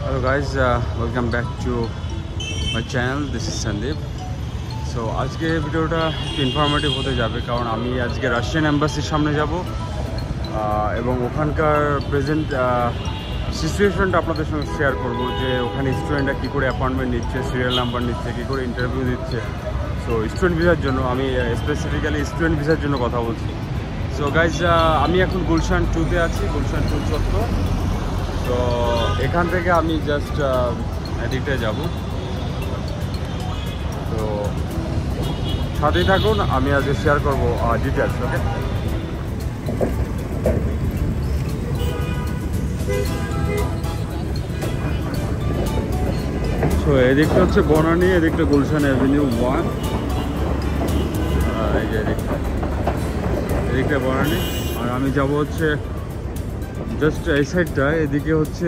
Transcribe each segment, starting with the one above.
Hello guys, welcome back to my channel. This is Sandeep. So আজকে ভিডিওটা একটু informative হতে যাবে কারণ আমি আজকে রাশিয়ান এম্বাসির সামনে যাব এবং ওখানকার প্রেজেন্ট সিচুয়েশনটা আপনাদের সঙ্গে শেয়ার করব যে ওখানে স্টুডেন্টরা কী করে অ্যাপয়েন্টমেন্ট নিচ্ছে, সিরিয়াল নাম্বার নিচ্ছে, কী করে ইন্টারভিউ দিচ্ছে। সো স্টুডেন্ট ভিসার জন্য আমি স্পেসিফিক্যালি স্টুডেন্ট ভিসার জন্য কথা বলছি। সো গাইজ আমি এখন গুলশান 2-তে আছি, গুলশান 2 চত্বর। তো এখান থেকে আমি জাস্ট এদিকে যাব। তো সাথেই থাকুন, আমি আজকে শেয়ার করব ডিটেলস। ওকে, তো এদিকটা হচ্ছে বনানী, এদিকটা গুলশান অ্যাভিনিউ 1, এই যে এদিকটা বনানী। আর আমি যাব হচ্ছে জাস্ট এই সাইডটা, এদিকে হচ্ছে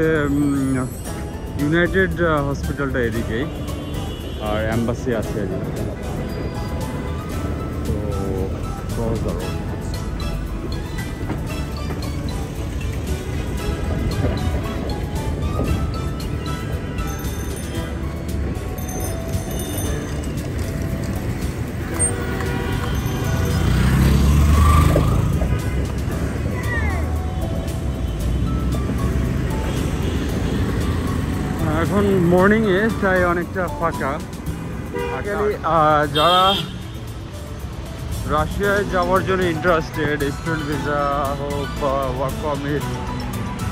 ইউনাইটেড হসপিটালটা এদিকেই, আর অ্যাম্বাসি আছে এদিকে। তো এখন মর্নিংয়ে তাই অনেকটা ফাঁকা। যারা রাশিয়ায় যাওয়ার জন্য ইন্টারেস্টেড, স্টুডেন্ট ভিসা হোক বা ওয়ার্ক পারমিট,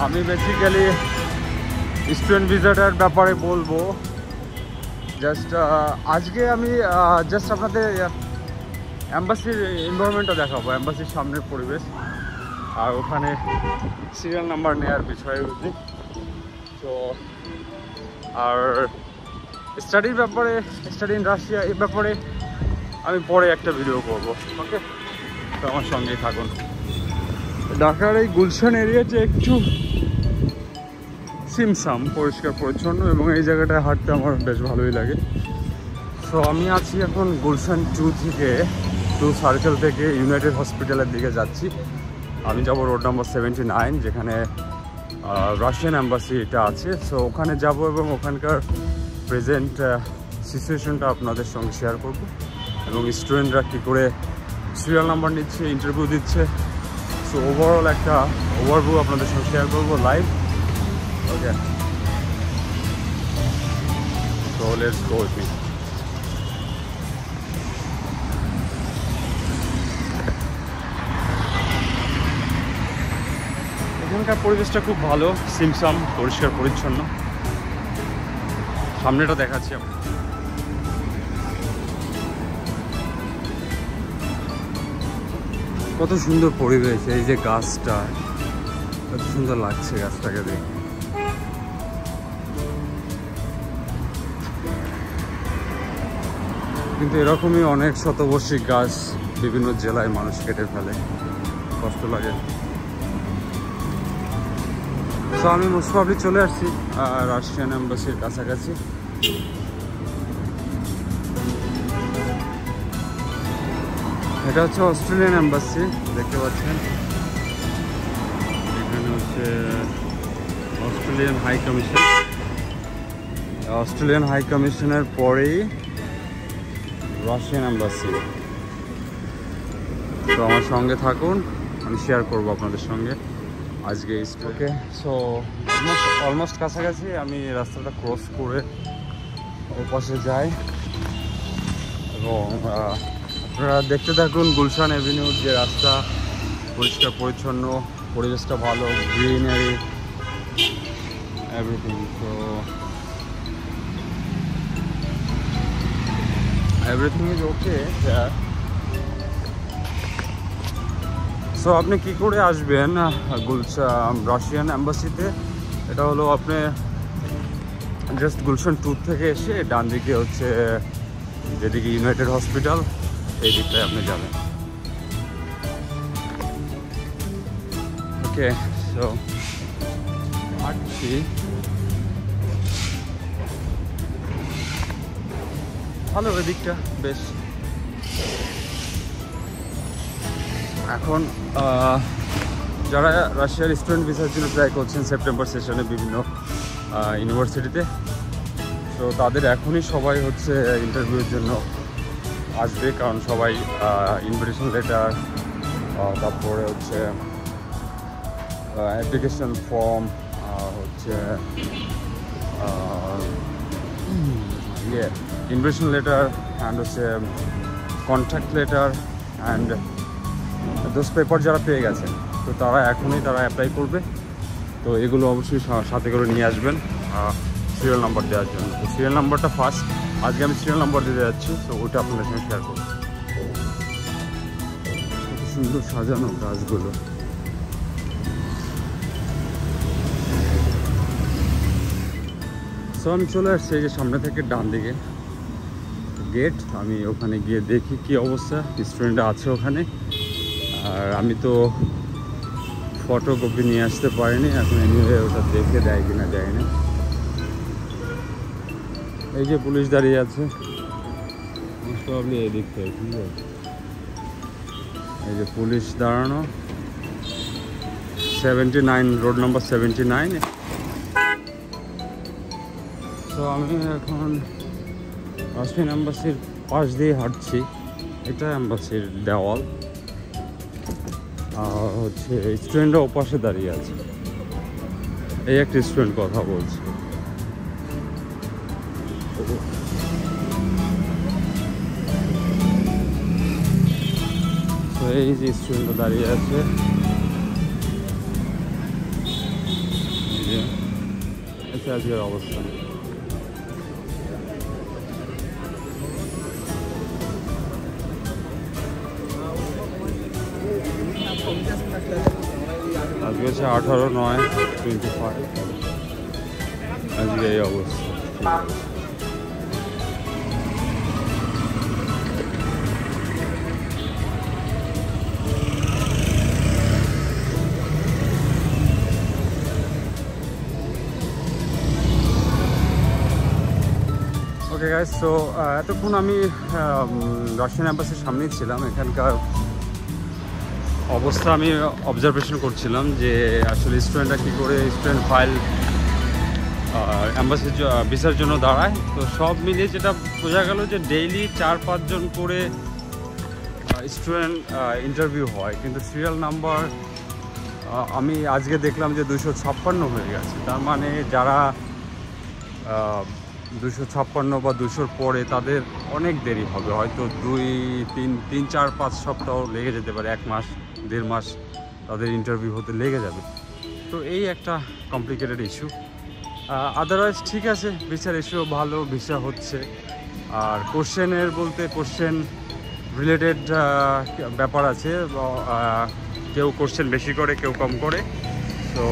আমি বেসিক্যালি স্টুডেন্ট ভিসাটার ব্যাপারে বলবো। জাস্ট আজকে আমি জাস্ট আপনাদের অ্যাম্বাসির এনভায়রনমেন্টটা দেখাবো, অ্যাম্বাসির সামনের পরিবেশ আর ওখানে সিরিয়াল নাম্বার নেওয়ার বিষয়ে বুঝলি। তো আর স্টাডির ব্যাপারে, স্টাডি ইন রাশিয়া এই ব্যাপারে আমি পরে একটা ভিডিও করব। ওকে, তো আমার সঙ্গেই থাকুন। ঢাকার এই গুলশান এরিয়াটা একটু সিমসাম, পরিষ্কার পরিচ্ছন্ন, এবং এই জায়গাটায় হাঁটতে আমার বেশ ভালোই লাগে। সো আমি আছি এখন গুলশান 2 সার্কেল থেকে ইউনাইটেড হসপিটালের দিকে যাচ্ছি। আমি যাব রোড নাম্বার 79, যেখানে রাশিয়ান অ্যাম্বাসিটা আছে। সো ওখানে যাব এবং ওখানকার প্রেজেন্ট সিচুয়েশনটা আপনাদের সঙ্গে শেয়ার করব, এবং স্টুডেন্টরা কী করে সিরিয়াল নাম্বার নিচ্ছে, ইন্টারভিউ দিচ্ছে। সো ওভারঅল একটা ওভারভিউ আপনাদের সঙ্গে শেয়ার করবো live. Okay, so let's go with me. এখানকার পরিবেশটা খুব ভালো, সিমসাম, পরিষ্কার পরিচ্ছন্ন। সামনেটা দেখাচ্ছি আমি। কত সুন্দর পরিবেশ, এই যে গাছটা, কত সুন্দর লাগছে গাছটাকে দেখে। কিন্তু এরকমই অনেক শতবর্ষী গাছ বিভিন্ন জেলায় মানুষ কেটে ফেলে, কষ্ট লাগে। তো আমি মোস্ট প্রবলি চলে আসছি রাশিয়ান এম্বাসির কাছাকাছি। এটা হচ্ছে অস্ট্রেলিয়ান এম্বাসি, দেখতে পাচ্ছেন। এখানে হচ্ছে Australian high commission. Australian high কমিশনের পরেই রাশিয়ান এম্বাসি। তো আমার সঙ্গে থাকুন, আমি শেয়ার করবো আপনাদের সঙ্গে আজকে। ওকে, সো অলমোস্ট কাছাকাছি। আমি রাস্তাটা ক্রস করে ওর পাশে যাই, এবং আপনারা দেখতে থাকুন গুলশান অ্যাভিনিউর যে রাস্তা, পরিষ্কার পরিচ্ছন্ন, পরিবেশটা ভালো, গ্রিনারি, এভরিথিং। তো এভরিথিং ইজ ওকে। সো আপনি কী করে আসবেন গুলশান রাশিয়ান অ্যাম্বাসিতে? এটা হলো আপনি জাস্ট গুলশান 2 থেকে এসে ডান দিকে হচ্ছে যেদিকে ইউনাইটেড হসপিটাল, এই দিকটায় আপনি যাবেন। ওকে, সো আসছি। ভালো ওই দিকটা বেশ। এখন যারা রাশিয়ার স্টুডেন্ট ভিসার জন্য ট্রাই করছেন সেপ্টেম্বর সেশনে বিভিন্ন ইউনিভার্সিটিতে। তো তাদের এখনই সবাই হচ্ছে ইন্টারভিউর জন্য আসবে, কারণ সবাই ইনভিটেশন লেটার, তারপরে হচ্ছে অ্যাপ্লিকেশন ফর্ম, হচ্ছে ইনভিটেশন লেটার অ্যান্ড হচ্ছে contact letter and those paper যারা পেয়ে গেছেন, তো তারা এখনই অ্যাপ্লাই করবে। তো এগুলো অবশ্যই সাথে করে নিয়ে আসবেন সিরিয়াল নাম্বার দেওয়ার জন্য। তো সিরিয়াল নাম্বারটা ফার্স্ট, আজকে আমি সিরিয়াল নাম্বার দিতে যাচ্ছি, তো ওইটা আপনাদের সঙ্গে শেয়ার করব। কত সুন্দর সাজানো গাছগুলো। সো আমি চলে আসছি এই যে সামনে থেকে ডান দিকে গেট, আমি ওখানে গিয়ে দেখি কি অবস্থা, স্টুডেন্ট আছে ওখানে। আর আমি তো ফটোকপি নিয়ে আসতে পারিনি, এখন এনিওয়ে ওটা দেখে দেয় কিনা দেয় না। এই যে পুলিশ দাঁড়িয়ে আছে, মোস্ট প্রবাবলি এই দিক থেকে, ঠিক আছে। এই যে পুলিশ দাঁড়ানো 79 রোড নাম্বার 79। তো আমি এখন রাশিয়ান এম্বাসির পাশ দিয়ে হাঁটছি, এটা এম্বাসির দেওয়াল। আর হচ্ছে স্টুডেন্টরা ওপাশে দাঁড়িয়ে আছে, এই একটা স্টুডেন্ট কথা বলছে। তো এই যে স্টুডেন্টরা দাঁড়িয়ে আছে, এটা আজকের অবস্থা। আজকে হচ্ছে 18/9/25, আজকে এই অবস্থা। ওকে গাইস, তো এতক্ষণ আমি রাশিয়ান এম্বাসির সামনেই ছিলাম। এখানকার অবস্থা আমি অবজারভেশন করছিলাম যে আসলে স্টুডেন্টরা কী করে স্টুডেন্ট ফাইল এম্বাসির ভিসার জন্য দাঁড়ায়। তো সব মিলিয়ে যেটা বোঝা গেল যে ডেইলি 4-5 জন করে স্টুডেন্ট ইন্টারভিউ হয়, কিন্তু সিরিয়াল নাম্বার আমি আজকে দেখলাম যে 256 হয়ে গেছে। তার মানে যারা 256 বা 200-র পরে তাদের অনেক দেরি হবে, হয়তো 2-3-4-5 সপ্তাহ লেগে যেতে পারে, 1 মাস 1.5 মাস তাদের ইন্টারভিউ হতে লেগে যাবে। তো এই একটা কমপ্লিকেটেড ইস্যু। আদারওয়াইজ ঠিক আছে, ভিসার ইস্যু ভালো, ভিসা হচ্ছে। আর কোশ্চেনের বলতে কোশ্চেন রিলেটেড ব্যাপার আছে, কেউ কোশ্চেন বেশি করে কেউ কম করে। তো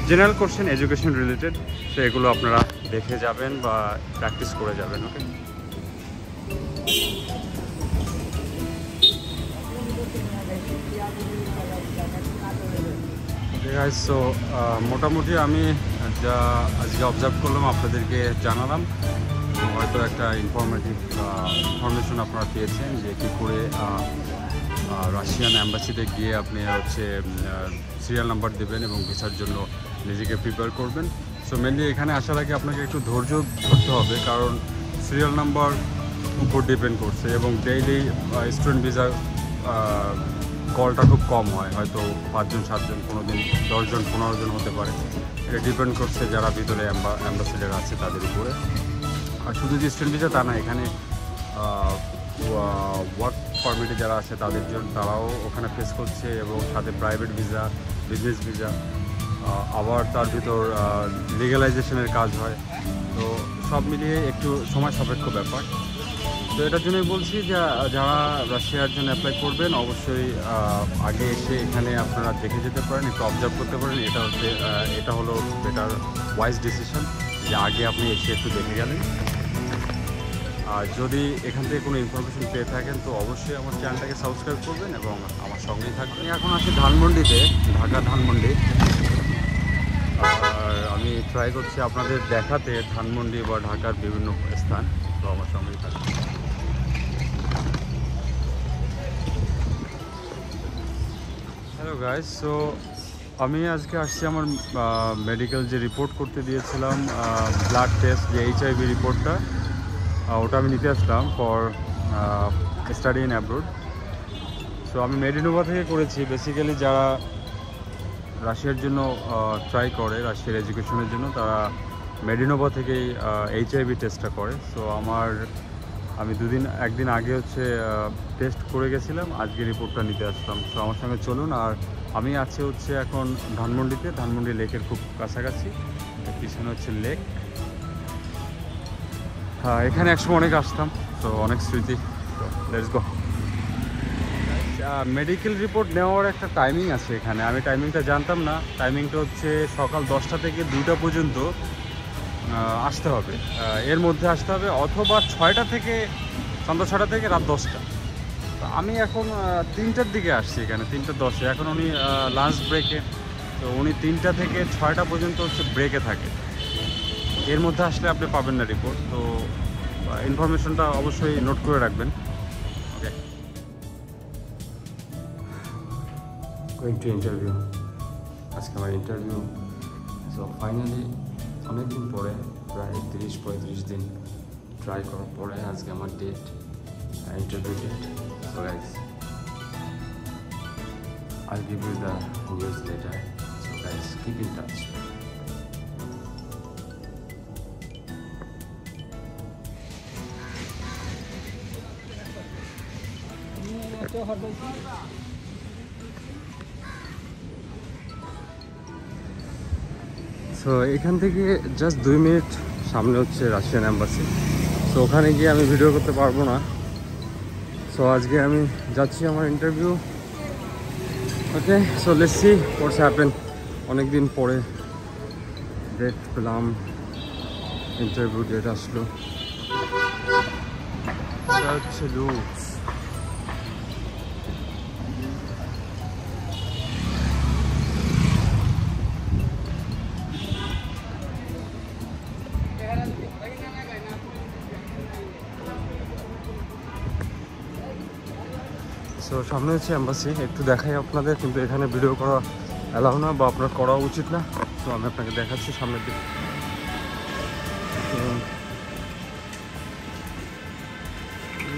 জেনারেল কোশ্চেন এডুকেশন রিলেটেড, তো এগুলো আপনারা দেখে যাবেন বা প্র্যাকটিস করে যাবেন। ওকে গাইস, সো মোটামুটি আমি যা আজকে অবজার্ভ করলাম আপনাদেরকে জানালাম। হয়তো একটা ইনফরমেশন আপনারা পেয়েছেন যে কী করে রাশিয়ান অ্যাম্বাসিতে গিয়ে আপনি হচ্ছে সিরিয়াল নাম্বার দেবেন এবং ভিসার জন্য নিজেকে প্রিপেয়ার করবেন। সো মেনলি এখানে আসার আগে আপনাকে একটু ধৈর্য ধরতে হবে, কারণ সিরিয়াল নাম্বার উপর ডিপেন্ড করছে এবং ডেইলি স্টুডেন্ট ভিসা কলটা খুব কম হয়, হয়তো 5 জন 7 জন, কোনো দিন 10 জন 15 জন হতে পারে। এটা ডিপেন্ড করছে যারা ভিতরে অ্যাম্বাসিডার আছে তাদের উপরে। আর শুধু যে স্টুডেন্ট ভিসা তা না, এখানে ওয়ার্ক পারমিটে যারা আছে তাদের জন্য তারাও ওখানে ফেস করছে, এবং সাথে প্রাইভেট ভিসা, বিজনেস ভিসা, আবার তার ভিতর লিগ্যালাইজেশনের কাজ হয়। তো সব মিলিয়ে একটু সময় সাপেক্ষ ব্যাপার। তো এটার জন্যই বলছি যে যারা রাশিয়ার জন্য অ্যাপ্লাই করবেন অবশ্যই আগে এসে এখানে আপনারা দেখে যেতে পারেন, একটু অবজার্ভ করতে পারেন। এটা হলো বেটার ওয়াইজ ডিসিশন যে আগে আপনি এসে একটু দেখে গেলেন। আর যদি এখান থেকে কোনো ইনফরমেশন পেয়ে থাকেন তো অবশ্যই আমার চ্যানেলটাকে সাবস্ক্রাইব করবেন এবং আমার সঙ্গেই থাকবেন। এখন আছি ধানমন্ডিতে, ঢাকা ধানমন্ডি। আর আমি ট্রাই করছি আপনাদের দেখাতে ধানমন্ডি বা ঢাকার বিভিন্ন স্থান, তো আমার সঙ্গেই থাকবেন। হ্যালো গাইস, সো আমি আজকে আসছি আমার মেডিকেল যে রিপোর্ট করতে দিয়েছিলাম, ব্লাড টেস্ট যে HIV রিপোর্টটা, ওটা আমি নিতে আসলাম for study in abroad. So আমি মেডিনোভা থেকে করেছি। বেসিক্যালি যারা রাশিয়ার জন্য ট্রাই করে, রাশিয়ার এডুকেশনের জন্য, তারা মেডিনোভা থেকেই HIV টেস্টটা করে। সো আমি একদিন আগে হচ্ছে টেস্ট করে গেছিলাম, আজকে রিপোর্টটা নিতে আসলাম। সো আমার সঙ্গে চলুন। আর আমি আছি হচ্ছে এখন ধানমন্ডি লেকের খুব কাছাকাছি। পিছনে হচ্ছে লেক। হ্যাঁ, এখানে একসময় অনেক আসতাম, তো অনেক স্মৃতি। Let's go. মেডিকেল রিপোর্ট নেওয়ার একটা টাইমিং আছে এখানে, আমি টাইমিংটা জানতাম না। টাইমিংটা হচ্ছে সকাল 10টা থেকে 2টা পর্যন্ত আসতে হবে, এর মধ্যে আসতে হবে, অথবা 6টা থেকে সন্ধ্যা 6টা থেকে রাত 10টা। তো আমি এখন 3টার দিকে আসছি এখানে, 3:10। এখন উনি লাঞ্চ ব্রেকে, তো উনি 3টা থেকে 6টা পর্যন্ত হচ্ছে ব্রেকে থাকে। এর মধ্যে আসলে আপনি পাবেন না রিপোর্ট। তো ইনফরমেশনটা অবশ্যই নোট করে রাখবেন। ওকে, গোয়িং টু ইন্টারভিউ। আজকে আমার ইন্টারভিউ। সো ফাইনালি অনেকদিন পরে, প্রায় 30-35 দিন ট্রাই করার পরে আজকে আমার date, interview date. So guys, I'll give you the news later. So guys, keep in touch. So এখান থেকে জাস্ট 2 মিনিট সামনে হচ্ছে রাশিয়ান অ্যাম্বাসি। সো ওখানে গিয়ে আমি ভিডিও করতে পারবো না। সো আজকে আমি যাচ্ছি আমার interview. Okay, so let's see what's happen. অনেকদিন পরে ডেট পেলাম, ইন্টারভিউ ডেট আসলো। হচ্ছে লুকস। সো সামনে হচ্ছে অ্যাম্বাসি, একটু দেখাই আপনাদের, কিন্তু এখানে ভিডিও করা অ্যালাউ না, বা আপনার করা উচিত না। তো আমি আপনাকে দেখাচ্ছি সামনের দিকে।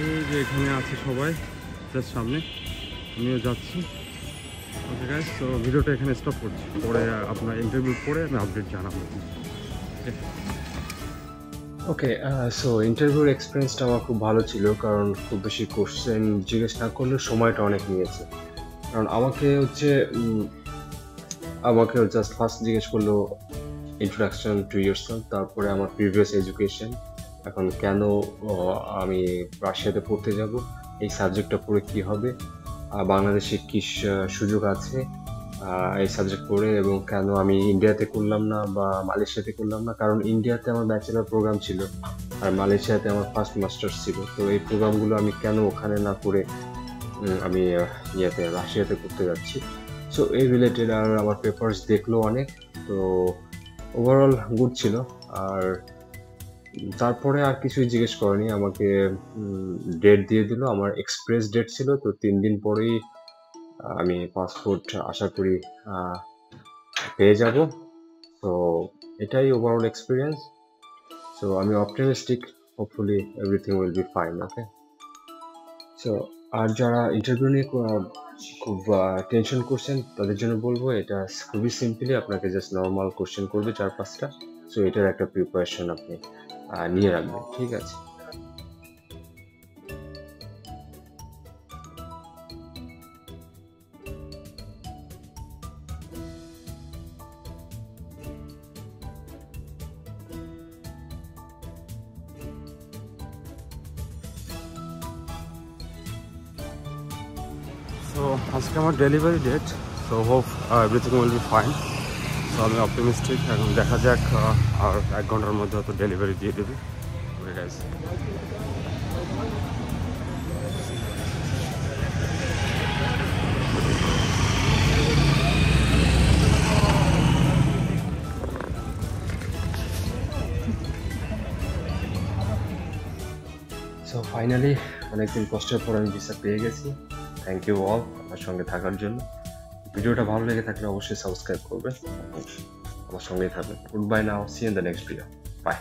এই যে এখানে আছে সবাই, জাস্ট সামনে, আমিও যাচ্ছি। ওকে গাইস, তো ভিডিওটা এখানে স্টপ করছি, পরে আপনার ইন্টারভিউ পরে আমি আপডেট জানাবো। ওকে, সো ইন্টারভিউর এক্সপিরিয়েন্সটা আমার খুব ভালো ছিল, কারণ খুব বেশি কোশ্চেন জিজ্ঞেস না করলেও সময়টা অনেক নিয়েছে। কারণ আমাকে জাস্ট ফার্স্ট জিজ্ঞেস করলো ইন্ট্রোডাকশন টু ইয়োরসেলফ, তারপরে আমার প্রিভিয়াস এডুকেশন, এখন কেন আমি রাশিয়াতে পড়তে যাব, এই সাবজেক্টটা পড়ে কী হবে, বাংলাদেশে কী সুযোগ আছে এই সাবজেক্ট পড়ে, এবং কেন আমি ইন্ডিয়াতে করলাম না বা মালয়েশিয়াতে করলাম না। কারণ ইন্ডিয়াতে আমার ব্যাচেলার প্রোগ্রাম ছিল আর মালয়েশিয়াতে আমার ফার্স্ট মাস্টার্স ছিল। তো এই প্রোগ্রামগুলো আমি কেন ওখানে না করে আমি রাশিয়াতে করতে যাচ্ছি। সো এই রিলেটেড আর আমার পেপারস দেখলো অনেক, তো ওভারঅল গুড ছিল। আর তারপরে আর কিছুই জিজ্ঞেস করেনি, আমাকে ডেট দিয়ে দিল। আমার এক্সপ্রেস ডেট ছিল, তো 3 দিন পরেই আমি পাসপোর্ট আশা করি পেয়ে যাব। তো এটাই ওভারঅল এক্সপিরিয়েন্স। সো আমি optimistic, hopefully everything will be fine. Okay, so আর যারা ইন্টারভিউ নিয়ে খুব টেনশন করছেন তাদের জন্য বলবো, এটা খুবই সিম্পলি আপনাকে জাস্ট নর্মাল কোশ্চেন করবে 4-5টা। সো এটার একটা প্রিপারেশন আপনি নিয়ে রাখবেন, ঠিক আছে? সো আজকে আমার delivery date, so hope everything will be fine. So আমি অপটিমিস্টিক, এখন দেখা যাক, আর 1 ঘন্টার মধ্যে হয়তো ডেলিভারি দিয়ে দেবে। ওকে গাইস, সো ফাইনালি অনেকদিন কষ্টের পর আমি ভিসা পেয়ে গেছি। থ্যাংক ইউ অল আমার সঙ্গে থাকার জন্য। ভিডিওটা ভালো লেগে থাকলে অবশ্যই সাবস্ক্রাইব করবে, আমার সঙ্গেই থাকবে। Good bye now, see in the next video, by.